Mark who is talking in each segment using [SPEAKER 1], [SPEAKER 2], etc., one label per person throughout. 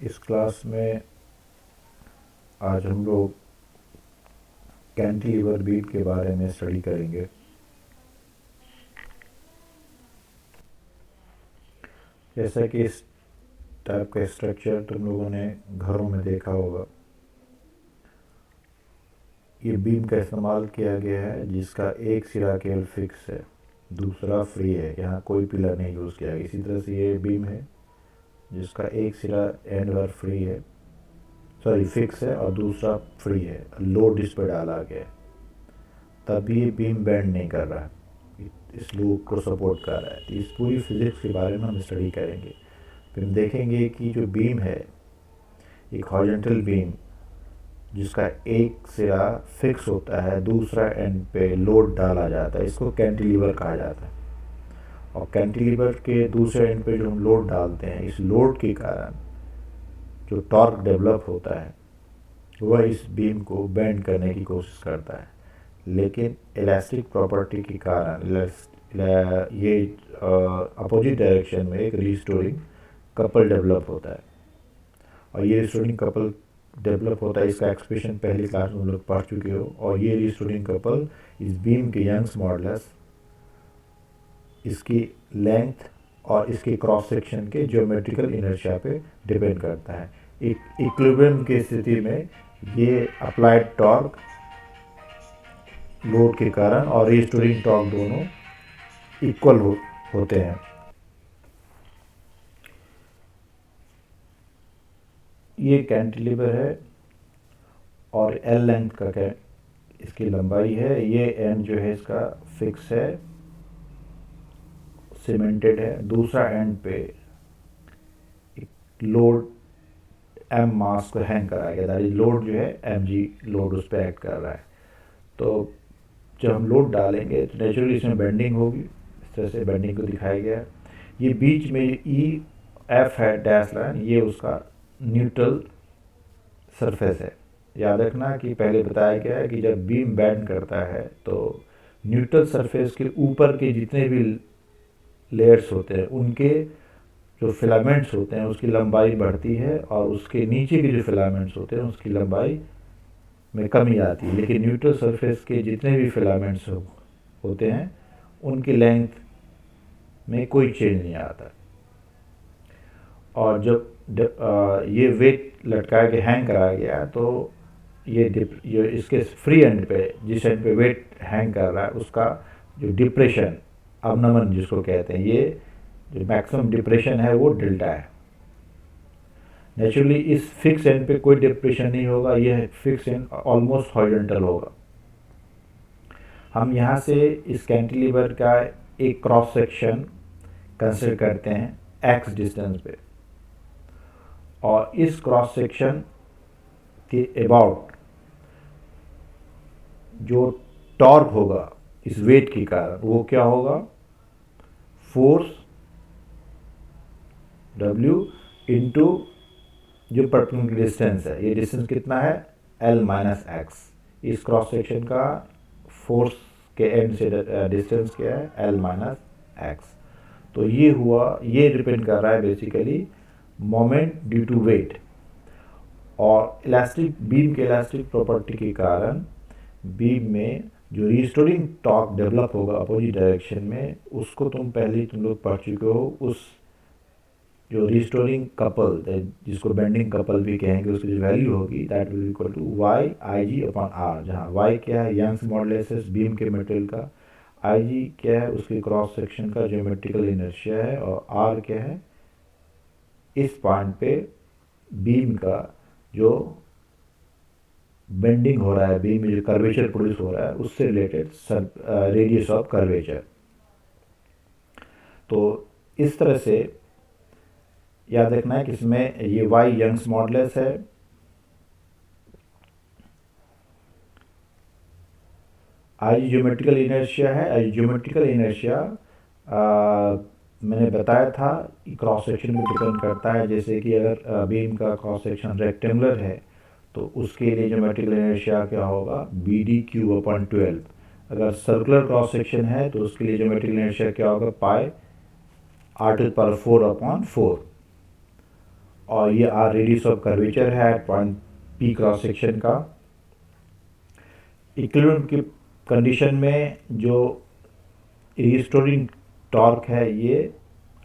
[SPEAKER 1] इस क्लास में आज हम लोग कैंटिलीवर बीम के बारे में स्टडी करेंगे। जैसा कि इस टाइप का स्ट्रक्चर तुम लोगों ने घरों में देखा होगा, ये बीम का इस्तेमाल किया गया है जिसका एक सिरा केवल फिक्स है, दूसरा फ्री है। यहाँ कोई पिलर नहीं यूज़ किया गया। इसी तरह से ये बीम है जिसका एक सिरा एंड पर फ्री है, फिक्स है, और दूसरा फ्री है, लोड इस पर डाला गया है, तब भी ये बीम बेंड नहीं कर रहा है, इस लूप को सपोर्ट कर रहा है। तो इस पूरी फिजिक्स के बारे में हम स्टडी करेंगे। फिर हम देखेंगे कि जो बीम है, एक हॉरिजॉन्टल बीम जिसका एक सिरा फिक्स होता है, दूसरा एंड पे लोड डाला जाता है, इसको कैंटिलीवर कहा जाता है। और कैंटिलीवर के दूसरे एंड पे जो हम लोड डालते हैं, इस लोड के कारण जो टॉर्क डेवलप होता है वह इस बीम को बेंड करने की कोशिश करता है। लेकिन इलास्टिक प्रॉपर्टी के कारण ये अपोजिट डायरेक्शन में एक रिस्टोरिंग कपल डेवलप होता है। और ये रिस्टोरिंग कपल डेवलप होता है, इसका एक्सप्रेशन पहली क्लास में हम लोग पढ़ चुके हो। और ये रिस्टोरिंग कपल इस बीम के यंग्स मॉडुलस, इसकी लेंथ और इसके क्रॉस सेक्शन के ज्योमेट्रिकल इनर्शिया पे डिपेंड करता है। एक इक्विलिब्रियम की स्थिति में ये अप्लाइड टॉर्क लोड के कारण और रिस्टोरिंग टॉर्क दोनों इक्वल होते हैं। ये कैंटिलीवर है और एल लेंथ का इसकी लंबाई है। ये एंड जो है इसका फिक्स है, सीमेंटेड है। दूसरा एंड पे एक लोड एम मास को हैंग कराया गया, दैट इज लोड जो है एम जी लोड उस पर एक्ट कर रहा है। तो जब हम लोड डालेंगे तो नेचुरली इसमें बेंडिंग होगी। इस तरह से बेंडिंग को दिखाया गया है। ये बीच में ई एफ है डैश लाइन, ये उसका न्यूट्रल सरफेस है। याद रखना कि पहले बताया गया है कि जब बीम बेंड करता है तो न्यूट्रल सरफेस के ऊपर के जितने भी लेयर्स होते हैं उनके जो फिलामेंट्स होते हैं उसकी लंबाई बढ़ती है, और उसके नीचे के जो फिलामेंट्स होते हैं उसकी लंबाई में कमी आती है। लेकिन न्यूट्रल सरफेस के जितने भी फिलामेंट्स होते हैं उनकी लेंथ में कोई चेंज नहीं आता। और जब ये वेट लटका के हैंग कराया गया तो ये इसके फ्री एंड पे, जिस एंड पे वेट हैंग कर रहा है, उसका जो डिप्रेशन, अवनमन जिसको कहते हैं, ये जो मैक्सिमम डिप्रेशन है वो डेल्टा है। नेचुरली इस फिक्स एंड पे कोई डिप्रेशन नहीं होगा, यह फिक्स एंड ऑलमोस्ट हॉरिजॉन्टल होगा। हम यहाँ से इस कैंटिलीवर का एक क्रॉस सेक्शन कंसिडर करते हैं एक्स डिस्टेंस पे, और इस क्रॉस सेक्शन के अबाउट जो टॉर्क होगा इस वेट के कारण वो क्या होगा, फोर्स W इंटू जो परपेंडिकुलर डिस्टेंस है। ये डिस्टेंस कितना है, L माइनस एक्स। इस क्रॉस सेक्शन का फोर्स के एंड से डिस्टेंस क्या है, L माइनस एक्स। तो ये हुआ, ये डिपेंड कर रहा है basically moment due to weight. और इलास्टिक बीम के इलास्टिक प्रॉपर्टी के कारण बीम में जो रिस्टोरिंग टॉर्क डेवलप होगा अपोजिट डायरेक्शन में, उसको तुम लोग पढ़ चुके हो। उस जो रिस्टोरिंग कपल, जिसको बेंडिंग कपल भी कहेंगे, उसकी जो वैल्यू होगी that will equal to Y I G upon R, जहाँ वाई क्या है यंग्स मॉडुलस बीम के मटेरियल का, आई जी क्या है उसके क्रॉस सेक्शन का ज्योमेट्रिकल इनर्शिया है, और आर क्या है इस पॉइंट पे बीम का जो बेंडिंग हो रहा है, बीम में जो कर्वेचर प्रोड्यूस हो रहा है उससे रिलेटेड रेडियस ऑफ कर्वेचर। तो इस तरह से याद रखना है कि इसमें ये वाई यंग्स मॉडुलस है, आई ज्योमेट्रिकल इनर्शिया है। आई ज्योमेट्रिकल इनर्शिया मैंने बताया था क्रॉस सेक्शन पे डिपेंड करता है। जैसे कि अगर बीम का क्रॉस सेक्शन रेक्टेंगुलर है तो उसके लिए ज्योमेट्रिकल इनर्शिया क्या होगा, बी डी क्यूब अपॉन 12। अगर सर्कुलर क्रॉस सेक्शन है तो उसके लिए ज्योमेट्रिकल इनर्शिया क्या होगा, pi R to the power 4 upon 4। और ये आर रेडियस ऑफ कर्वेचर है at point P cross section का। इक्विलिब्रियम की कंडीशन में जो रिस्टोरिंग टॉर्क है ये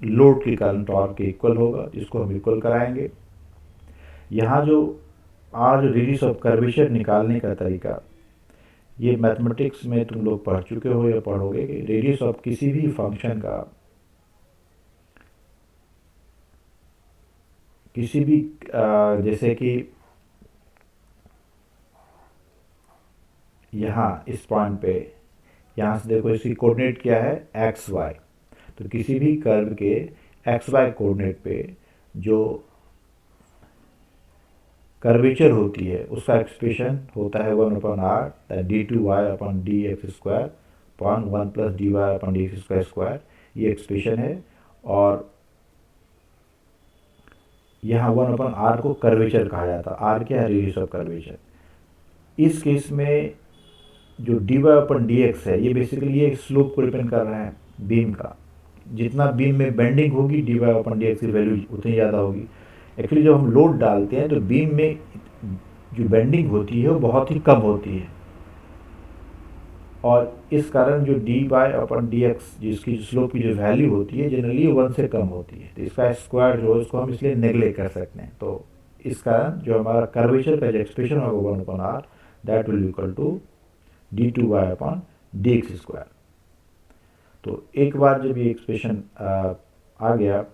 [SPEAKER 1] लोड के कारण टॉर्क के इक्वल होगा, जिसको हम इक्वल कराएंगे। यहाँ जो आज रेडियस ऑफ कर्वेचर निकालने का तरीका, ये मैथमेटिक्स में तुम लोग पढ़ चुके हो या पढ़ोगे कि रेडियस ऑफ किसी भी फंक्शन का, किसी भी जैसे कि यहाँ इस पॉइंट पे, यहाँ से देखो इसकी कोऑर्डिनेट क्या है एक्स वाई, तो किसी भी कर्व के एक्स वाई कोऑर्डिनेट पे जो कर्वेचर होती है उसका एक्सप्रेशन होता है 1/r d2y/dx² अपॉन 1 + dy/dx²। ये एक्सप्रेशन है। और यहाँ 1/r को कर्वेचर कहा जाता है। r क्या है? Radius of curvature. इस केस में जो dy/dx है ये बेसिकली ये स्लोप को डिपेंड कर रहा है बीम का। जितना बीम में बेंडिंग होगी dy/dx की वैल्यू उतनी ज़्यादा होगी। एक्चुअली जब हम लोड डालते हैं तो बीम में जो बेंडिंग होती है वो बहुत ही कम होती है, और इस कारण जो dy/dx जिसकी स्लोप की जो वैल्यू होती है जनरली 1 से कम होती है। तो इसका स्क्वायर जो है इसको हम इसलिए नेगलेक्ट कर सकते हैं। तो इस कारण जो हमारा कर्वेचर का जो एक्सप्रेशन होगा 1/r that will equal to d2y/dx²। तो एक बार जब ये एक्सप्रेशन आ गया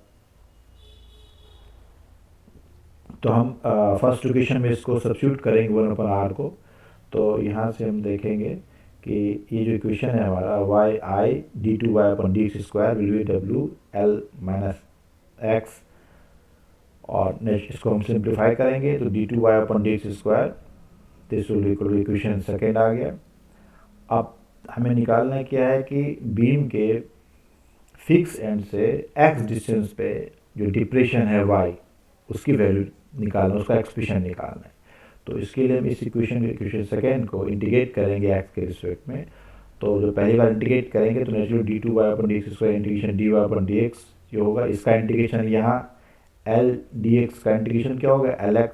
[SPEAKER 1] तो हम फर्स्ट इक्वेशन में इसको सब्स्टिट्यूट करेंगे 1/r को। तो यहाँ से हम देखेंगे कि ये जो इक्वेशन है हमारा y d2y/dx² will be w l - x, और नेक्स्ट इसको हम सिंप्लीफाई करेंगे तो d2y/dx² this will equal to equation second आ गया। अब हमें निकालना क्या है कि बीम के फिक्स एंड से x डिस्टेंस पे जो डिप्रेशन है y उसकी वैल्यू निकालना, उसका एक्सप्रेशन निकालना है। तो इसके लिए हम इस इक्वेशन सेकेंड को इंटीग्रेट करेंगे x के रिस्पेक्ट में। तो जो पहली बार इंटीग्रेट करेंगे तो नेचुरल d2y/dx² इंटीग्रेशन dy/dx जो होगा, इसका इंटीग्रेशन यहाँ l dx का इंटीग्रेशन क्या होगा lx,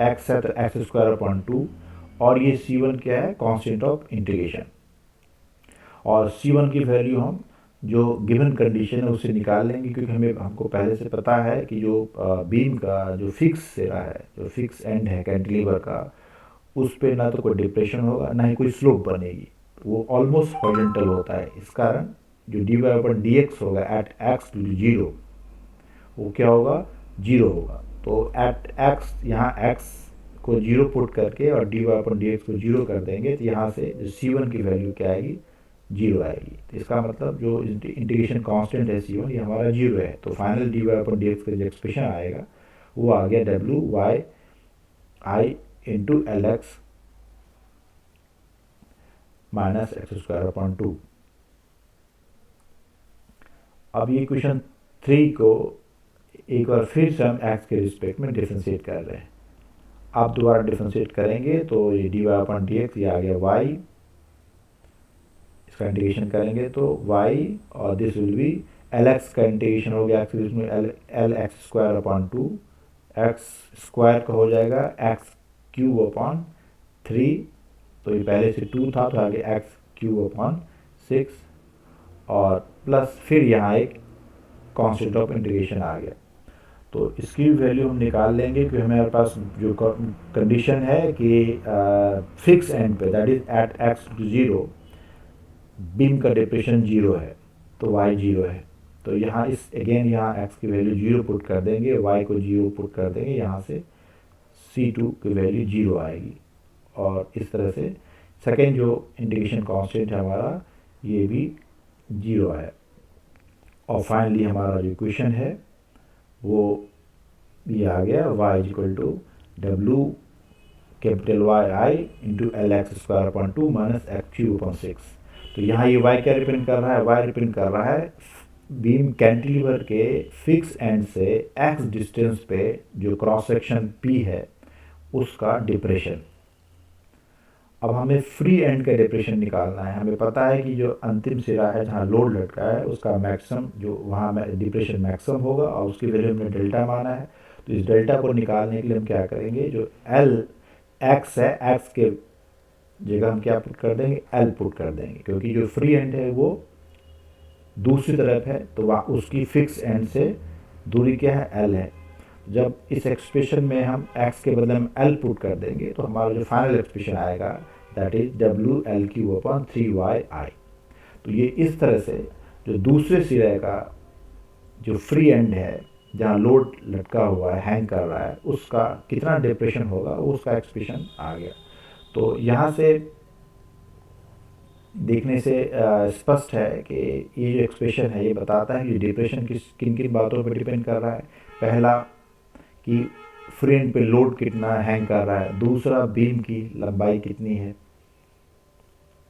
[SPEAKER 1] x है तो x²/2, और ये c1 क्या है कांस्टेंट ऑफ इंटीग्रेशन। और c1 की वैल्यू हम जो गिवन कंडीशन है उससे निकाल लेंगे, क्योंकि हमको पहले से पता है कि जो बीम का जो फिक्स सिरा है, जो फिक्स एंड है कैंटिलीवर का, उस पे ना तो कोई डिप्रेशन होगा ना ही कोई स्लोप बनेगी, वो ऑलमोस्ट हॉरिजॉन्टल होता है। इस कारण जो dy/dx होगा एट x = 0 वो क्या होगा 0 होगा। तो एट x यहाँ x को 0 पुट करके और dy/dx को 0 कर देंगे तो यहाँ से जो c1 की वैल्यू क्या आएगी 0 आएगी। तो इसका मतलब जो इंटीग्रेशन कांस्टेंट है c1 ये हमारा 0 है। तो फाइनल dy/dx का जो एक्सप्रेशन आएगा वो आ गया wy I × lx - x²/2। अब ये क्वेश्चन 3 को एक बार फिर से हम x के रिस्पेक्ट में डिफरेंशिएट कर रहे हैं। आप दोबारा डिफरेंशिएट करेंगे तो ये dy/dx ये आ गया y, इसका इंटीग्रेशन करेंगे तो y, और दिस विल बी lx का इंटीग्रेशन हो गया x में lx²/2, x² का हो जाएगा x³/3, तो ये पहले से 2 था तो आगे x³/6, और प्लस फिर यहाँ एक कांस्टेंट ऑफ इंटीग्रेशन आ गया। तो इसकी वैल्यू हम निकाल लेंगे क्योंकि हमारे पास जो कंडीशन है कि फिक्स एंड पे that is at x = 0 beam का डिप्रेशन 0 है तो y 0 है। तो यहाँ इस अगेन यहाँ x की वैल्यू 0 पुट कर देंगे, y को 0 पुट कर देंगे, यहाँ से c2 की वैल्यू 0 आएगी। और इस तरह से सेकेंड जो इंटीग्रेशन कांस्टेंट है हमारा ये भी 0 है। और फाइनली हमारा जो इक्वेशन है वो ये आ गया y = w Y I × lx²/2 - x³/6। तो यहाँ ये y क्या रिप्रेजेंट कर रहा है? y रिप्रेजेंट कर रहा है बीम कैंटिलीवर के फिक्स एंड से x डिस्टेंस पे जो क्रॉस सेक्शन p है उसका डिप्रेशन। अब हमें फ्री एंड का डिप्रेशन निकालना है। हमें पता है कि जो अंतिम सिरा है जहाँ लोड लटका है उसका मैक्सिमम जो वहाँ डिप्रेशन मैक्सिमम होगा और उसकी वैल्यू हमने डेल्टा माना है। तो इस डेल्टा को निकालने के लिए हम क्या करेंगे, जो एल एक्स है, एक्स के जगह हम क्या पुट कर देंगे, एल पुट कर देंगे, क्योंकि जो फ्री एंड है वो दूसरी तरफ है, तो वह उसकी फिक्स एंड से दूरी क्या है, एल है। जब इस एक्सप्रेशन में हम x के बदले में l पुट कर देंगे तो हमारा जो फाइनल एक्सप्रेशन आएगा दैट इज WL3/3y। तो ये इस तरह से जो दूसरे सिरे का जो फ्री एंड है, जहाँ लोड लटका हुआ है, हैंग कर रहा है, उसका कितना डिप्रेशन होगा, वो उसका एक्सप्रेशन आ गया। तो यहाँ से देखने से स्पष्ट है कि ये जो एक्सप्रेशन है ये बताता है कि डिप्रेशन किन किन बातों पर डिपेंड कर रहा है। पहला कि फ्री एंड पे लोड कितना हैंग कर रहा है, दूसरा बीम की लंबाई कितनी है,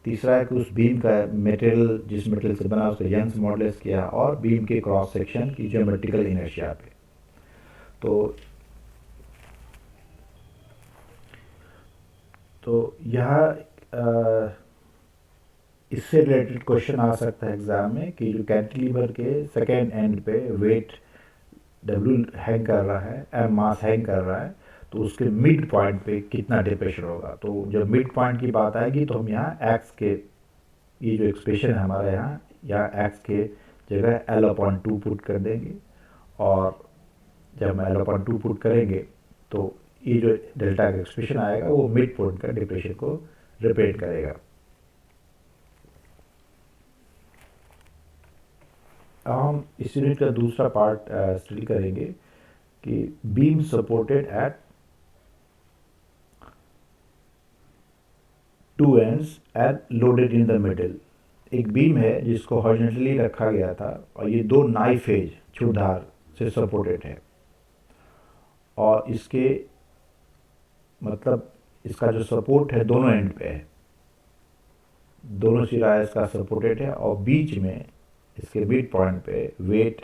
[SPEAKER 1] तीसरा है कि उस बीम का मटेरियल, जिस मटेरियल से बना उसका यंग्स मॉडुलस किया, और बीम के क्रॉस सेक्शन की ज्योमेट्रिकल इनर्शिया पे। तो यह इससे रिलेटेड क्वेश्चन आ सकता है एग्जाम में कि जो कैंटिलीवर के सेकेंड एंड पे वेट W हैंग कर रहा है, M मास हैंग कर रहा है, तो उसके मिड पॉइंट पे कितना डिप्रेशन होगा। तो जब मिड पॉइंट की बात आएगी तो हम यहाँ x के, ये जो एक्सप्रेशन है हमारा यहाँ x के जगह L/2 पुट कर देंगे, और जब हम L/2 पुट करेंगे तो ये जो डेल्टा का एक्सप्रेशन आएगा वो मिड पॉइंट का डिप्रेशन को रिप्रेजेंट करेगा। हम इस यूनिट का दूसरा पार्ट स्टडी करेंगे कि beam supported eight two ends and loaded in the middle. एक बीम है जिसको हॉरिजॉन्टली रखा गया था, और ये दो नाइफ एज छुधार से सपोर्टेड है, और इसके मतलब इसका जो सपोर्ट है दोनों एंड पे है, दोनों सिरा इसका सपोर्टेड है, और बीच में इसके मिड पॉइंट पे वेट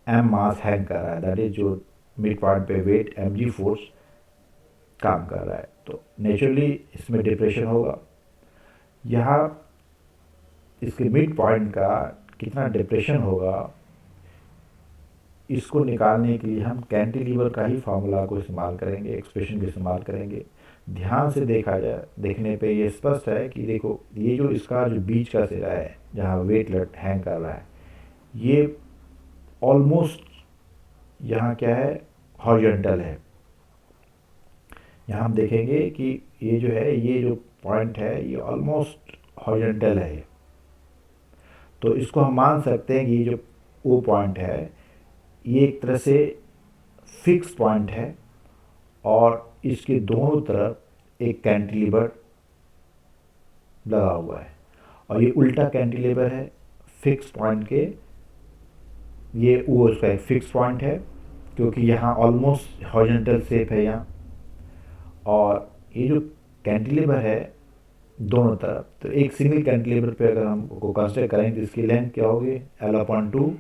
[SPEAKER 1] M मास हैंग कर रहा है, दैट इज जो मिड पॉइंट पे वेट mg फोर्स काम कर रहा है। तो नेचुरली इसमें डिप्रेशन होगा। यहाँ इसके मिड पॉइंट का कितना डिप्रेशन होगा, इसको निकालने के लिए हम कैंटिलीवर का ही फार्मूला को इस्तेमाल करेंगे, एक्सप्रेशन को इस्तेमाल करेंगे। ध्यान से देखने पे ये स्पष्ट है कि देखो, ये जो इसका जो बीच का सिरा है जहाँ वेट हैंग कर रहा है, ये ऑलमोस्ट यहाँ क्या है, हॉरिजॉन्टल है। यहाँ हम देखेंगे कि ये जो है, ये जो पॉइंट है ये ऑलमोस्ट हॉरिजॉन्टल है। तो इसको हम मान सकते हैं कि ये जो ओ पॉइंट है ये एक तरह से फिक्स पॉइंट है, और इसके दोनों तरफ एक कैंटिलीवर लगा हुआ है, और ये उल्टा कैंटिलीवर है फिक्स पॉइंट के। ये वो उसका एक फिक्स पॉइंट है क्योंकि यहाँ ऑलमोस्ट हॉरिजॉन्टल शेप है यहाँ, और ये जो कैंटिलीवर है दोनों तरफ, तो एक सिंगल कैंटिलीवर पे अगर हम को कंसिडर करें तो इसकी लेंथ क्या होगी, L/2,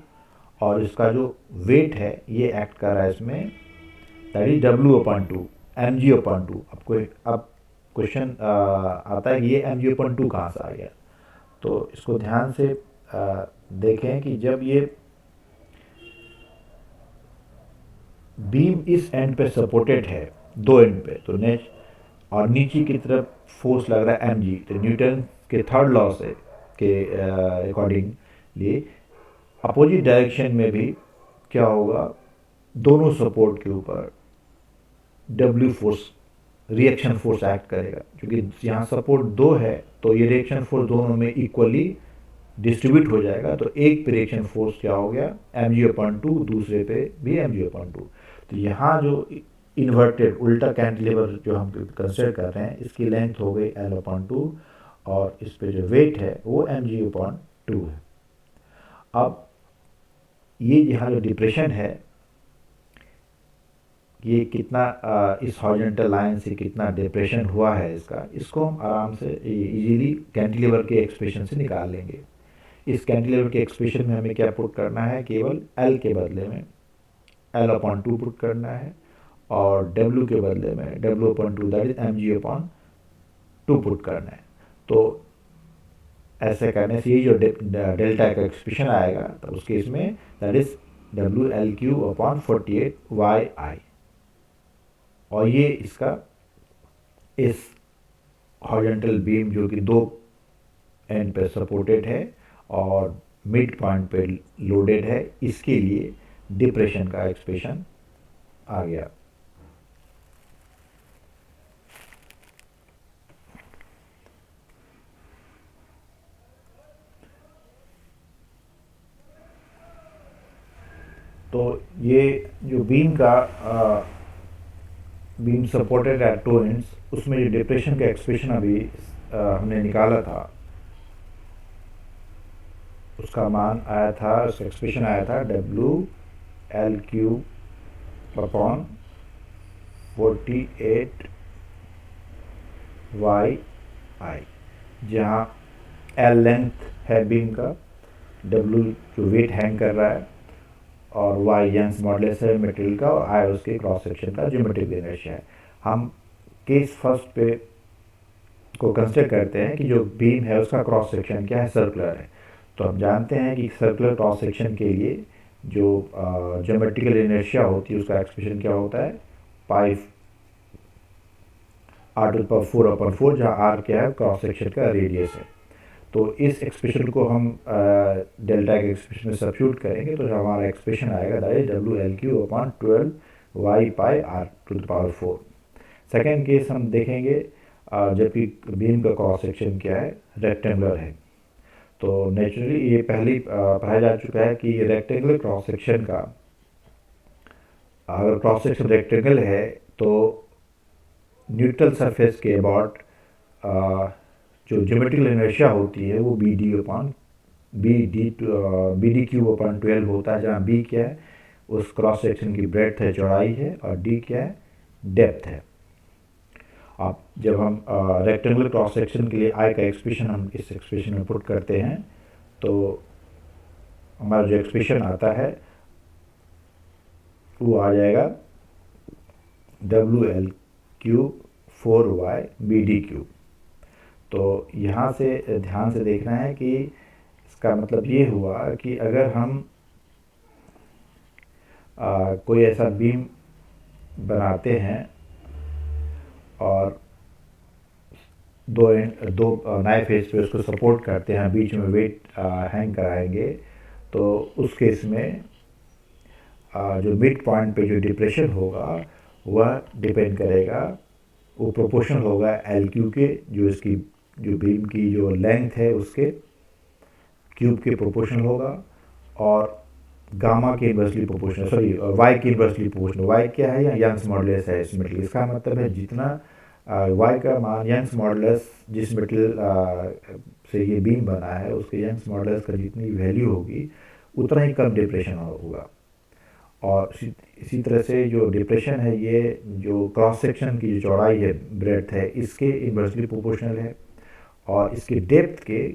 [SPEAKER 1] और इसका जो वेट है ये एक्ट कर रहा है इसमें, दैट इज W/2 mg/2। अब क्वेश्चन आता है कि ये mg/2 कहाँ से आ गया। तो इसको ध्यान से देखें कि जब ये बीम इस एंड पे सपोर्टेड है, दो एंड पे, तो और नीचे की तरफ फोर्स लग रहा है mg, तो न्यूटन के थर्ड लॉ से के अकॉर्डिंगली अपोजिट डायरेक्शन में भी क्या होगा, दोनों सपोर्ट के ऊपर W force, reaction force act करेगा। क्योंकि यहाँ सपोर्ट दो है तो ये रिएक्शन फोर्स दोनों में इक्वली डिस्ट्रीब्यूट हो जाएगा, तो एक पे रिएक्शन फोर्स क्या हो गया, mg/2, दूसरे पे भी mg/2। तो यहाँ जो इन्वर्टेड उल्टा कैंटिलीवर जो हम कंसिडर कर रहे हैं, इसकी लेंथ हो गई L/2, और इस पे जो वेट है वो mg/2 है। अब ये यहाँ जो डिप्रेशन है ये कितना इस हॉरिजॉन्टल लाइन से कितना डिप्रेशन हुआ है इसको हम आराम से इजीली कैंटिलीवर के एक्सप्रेशन से निकाल लेंगे। इस कैंटिलीवर के एक्सप्रेशन में हमें क्या पुट करना है, केवल L के बदले में L/2 पुट करना है, और W के बदले में W/2 that is mg/2 put करना है। तो ऐसे करने से ये जो डेल्टा का एक्सप्रेशन आएगा, तो उस केस में दैट इज WL3/48YI, और ये इसका इस हॉरिजॉन्टल बीम जो कि दो एंड पे सपोर्टेड है और मिड पॉइंट पे लोडेड है, इसके लिए डिप्रेशन का एक्सप्रेशन आ गया। तो ये जो beam supported eight two ends, उसमें जो डिप्रेशन का एक्सप्रेशन अभी हमने निकाला था, उसका मान आया था, उसका एक्सप्रेशन आया था WL3/48YI, जहाँ L लेंथ है बीम का, W जो वेट हैंग कर रहा है, और Y यंग्स मॉडुलस है मटेरियल का, और I उसके क्रॉस सेक्शन का ज्योमेट्रिक इनर्शिया है। हम केस फर्स्ट पे को कंसिडर करते हैं कि जो बीम है उसका क्रॉस सेक्शन क्या है, सर्कुलर है। तो हम जानते हैं कि सर्कुलर क्रॉस सेक्शन के लिए जो ज्योमेट्रिकल इनर्शिया होती है उसका एक्सप्रेशन क्या होता है, पाई r⁴/4, जहाँ r क्या है, क्रॉस सेक्शन का रेडियस है। तो इस एक्सप्रेशन को हम डेल्टा के एक्सप्रेशन में सब्स्टिट्यूट करेंगे तो हमारा एक्सप्रेशन आएगा that is WL3/12YI r⁴। Second case हम देखेंगे जबकि बीम का क्रॉस सेक्शन क्या है, रेक्टेंगुलर है। तो नेचुरली ये पहले पढ़ाया जा चुका है कि रेक्टेंगुलर क्रॉस सेक्शन का, अगर क्रॉस सेक्शन रेक्टेंगल है तो न्यूट्रल सरफेस के अबाउट जो ज्योमेट्रिकल इनर्शिया होती है वो BD⁴/12 होता है, जहाँ B क्या है, उस क्रॉस सेक्शन की ब्रेड्थ है, चौड़ाई है, और D क्या है, डेप्थ है। अब जब हम रेक्टेंगुलर क्रॉस सेक्शन के लिए I का एक्सप्रेशन हम इस एक्सप्रेशन में पुट करते हैं तो हमारा जो एक्सप्रेशन आता है वो आ जाएगा WL3/4YBD3। तो यहाँ से ध्यान से देखना है कि इसका मतलब ये हुआ कि अगर हम कोई ऐसा बीम बनाते हैं और दो नए फेस पे उसको सपोर्ट करते हैं, बीच में वेट हैंग कराएंगे, तो उस केस में जो मिड पॉइंट पे जो डिप्रेशन होगा वह डिपेंड करेगा, वो प्रोपोर्शनल होगा LQ के, जो इसकी जो बीम की जो लेंथ है उसके क्यूब के प्रोपोर्शनल होगा, और गामा के इन्वर्सली प्रोपोर्शनल, सॉरी Y के इन्वर्सली प्रोपोर्शनल। Y क्या है, या यंग्स मॉडुलस है इस मटेरियल। इसका मतलब है जितना Y का मान, यंग्स मॉडुलस जिस मटेरियल से ये बीम बना है उसके यंग्स मॉडुलस का जितनी वैल्यू होगी उतना ही कम डिप्रेशन होगा। और इसी तरह से जो डिप्रेशन है ये जो क्रॉस सेक्शन की जो चौड़ाई है, ब्रेड्थ है, इसके इन्वर्सली प्रोपोर्शनल है, और इसके डेप्थ के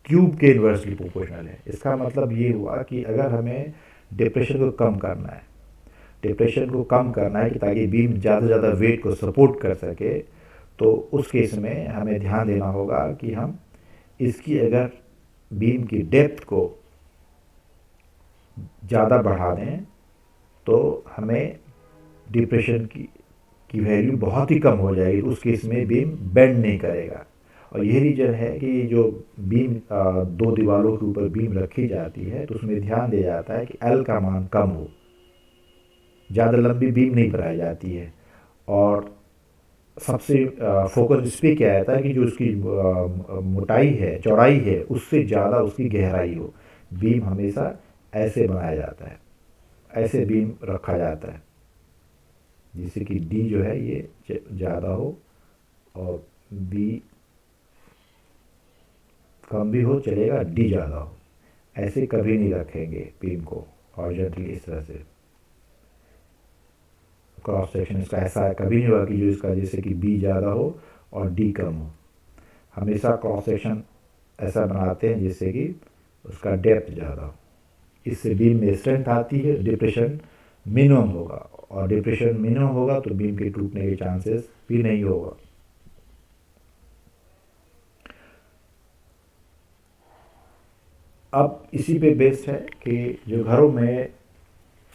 [SPEAKER 1] क्यूब के इन्वर्सली प्रोपोर्शनल है। इसका मतलब ये हुआ कि अगर हमें डिप्रेशन को कम करना है, कि ताकि बीम ज़्यादा से ज़्यादा वेट को सपोर्ट कर सके, तो उस केस में हमें ध्यान देना होगा कि हम इसकी अगर बीम की डेप्थ को ज़्यादा बढ़ा दें तो हमें डिप्रेशन की वैल्यू बहुत ही कम हो जाएगी। उस केस में बीम बेंड नहीं करेगा। और यही रीज़न है कि जो बीम दो दीवारों के ऊपर बीम रखी जाती है तो उसमें ध्यान दिया जाता है कि L का मान कम हो, ज़्यादा लंबी बीम नहीं बनाई जाती है। और सबसे फोकस इस पर किया जाता है कि जो उसकी मोटाई है, चौड़ाई है, उससे ज़्यादा उसकी गहराई हो। बीम हमेशा ऐसे बनाया जाता है, ऐसे बीम रखा जाता है जिससे कि D जो है ये ज़्यादा हो और B कम भी हो चलेगा, D ज़्यादा हो। ऐसे कभी नहीं रखेंगे बीम को हॉरिजॉन्टली इस तरह से। क्रॉस सेक्शन इसका ऐसा कभी नहीं होगा कि जो इसका जैसे कि B ज़्यादा हो और D कम हो। हमेशा क्रॉस सेक्शन ऐसा बनाते हैं जिससे कि उसका डेप्थ ज़्यादा हो। इससे बीम में स्ट्रेंथ आती है, डिप्रेशन मिनिमम होगा, और डिप्रेशन मिनिमम होगा तो बीम के टूटने के चांसेस भी नहीं होगा। अब इसी पे बेस्ड है कि जो घरों में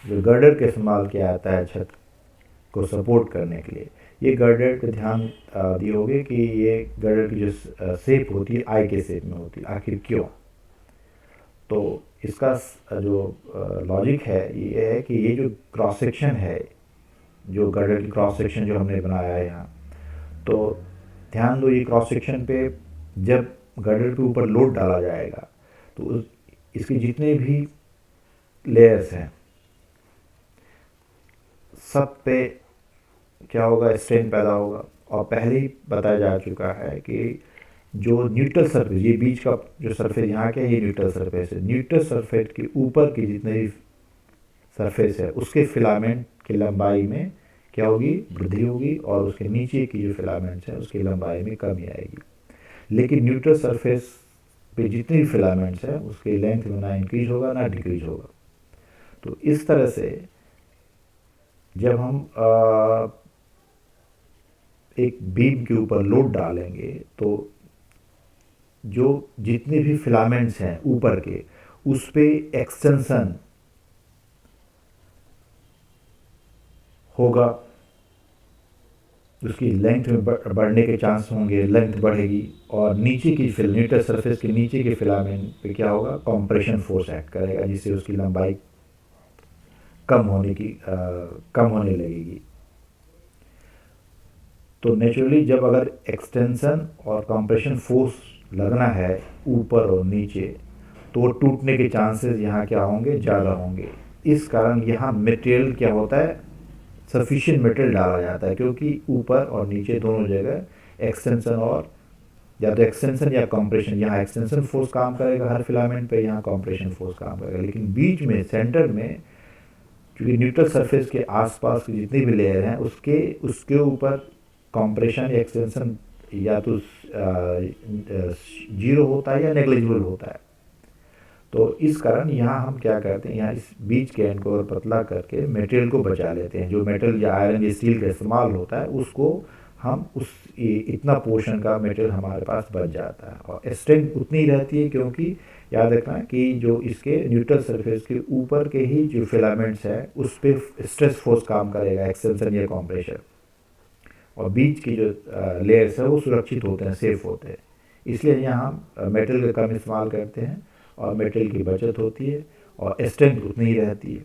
[SPEAKER 1] जो गर्डर का इस्तेमाल किया जाता है छत को सपोर्ट करने के लिए, ये गर्डर पे ध्यान दिए होगे कि ये गर्डर की जो शेप होती है आई के शेप में होती है। आखिर क्यों? तो इसका जो लॉजिक है ये है कि ये जो क्रॉस सेक्शन है, जो गर्डर की क्रॉस सेक्शन जो हमने बनाया है यहाँ, तो ध्यान दो ये क्रॉस सेक्शन पे जब गर्डर के ऊपर लोड डाला जाएगा तो इसके जितने भी लेयर्स हैं सब पे क्या होगा, स्ट्रेन पैदा होगा। और पहले ही बताया जा चुका है कि जो न्यूट्रल सरफेस, ये बीच का जो सरफेस यहाँ क्या है, ये न्यूट्रल सरफेस है। न्यूट्रल सरफेस के ऊपर की जितने भी सरफेस है उसके फिलामेंट की लंबाई में क्या होगी, वृद्धि होगी, और उसके नीचे की जो फिलामेंट्स है उसकी लंबाई में कमी आएगी। लेकिन न्यूट्रल सरफेस पे जितने भी फिलामेंट्स हैं उसकी लेंथ में ना इंक्रीज होगा ना डिक्रीज होगा। तो इस तरह से जब हम एक बीम के ऊपर लोड डालेंगे तो जो जितने भी फिलामेंट्स हैं ऊपर के उस पे एक्सटेंशन होगा, उसकी लेंथ में बढ़ने के चांस होंगे, लेंथ बढ़ेगी। और नीचे की न्यूट्रल सरफेस के नीचे के फिलामेंट पे क्या होगा, कंप्रेशन फोर्स एक्ट करेगा जिससे उसकी लंबाई कम होने लगेगी। तो नेचुरली जब अगर एक्सटेंशन और कंप्रेशन फोर्स लगना है ऊपर और नीचे तो टूटने के चांसेस यहाँ क्या होंगे, ज़्यादा होंगे। इस कारण यहाँ मटेरियल क्या होता है, सफिशिएंट मटेरियल डाला जाता है, क्योंकि ऊपर और नीचे दोनों जगह एक्सटेंशन और या तो एक्सटेंशन या कंप्रेशन, यहाँ एक्सटेंशन फोर्स काम करेगा हर फिलामेंट पे, यहाँ कंप्रेशन फोर्स काम करेगा। लेकिन बीच में सेंटर में क्योंकि न्यूट्रल सरफेस के आसपास की जितनी भी लेयर हैं उसके ऊपर कंप्रेशन या एक्सटेंशन या तो जीरो होता है या नेग्लिजिबल होता है। तो इस कारण यहाँ हम क्या करते हैं, यहाँ इस बीच के एंड को और पतला करके मटेरियल को बचा लेते हैं। जो मेटल या आयरन या स्टील का इस्तेमाल होता है उसको हम इतना पोर्शन का मटेरियल हमारे पास बच जाता है। और स्ट्रेंथ उतनी रहती है क्योंकि याद रखना कि जो इसके न्यूट्रल सरफेस के ऊपर के ही जो फिलामेंट्स है उस पर स्ट्रेस फोर्स काम करेगा, एक्सटेंशन या कॉम्प्रेशन, और बीच की जो लेयर्स है वो सुरक्षित होते हैं, सेफ होते हैं। इसलिए यहाँ हम मेटल का कम इस्तेमाल करते हैं और मेटल की बचत होती है और स्ट्रेंथ उतनी ही रहती है।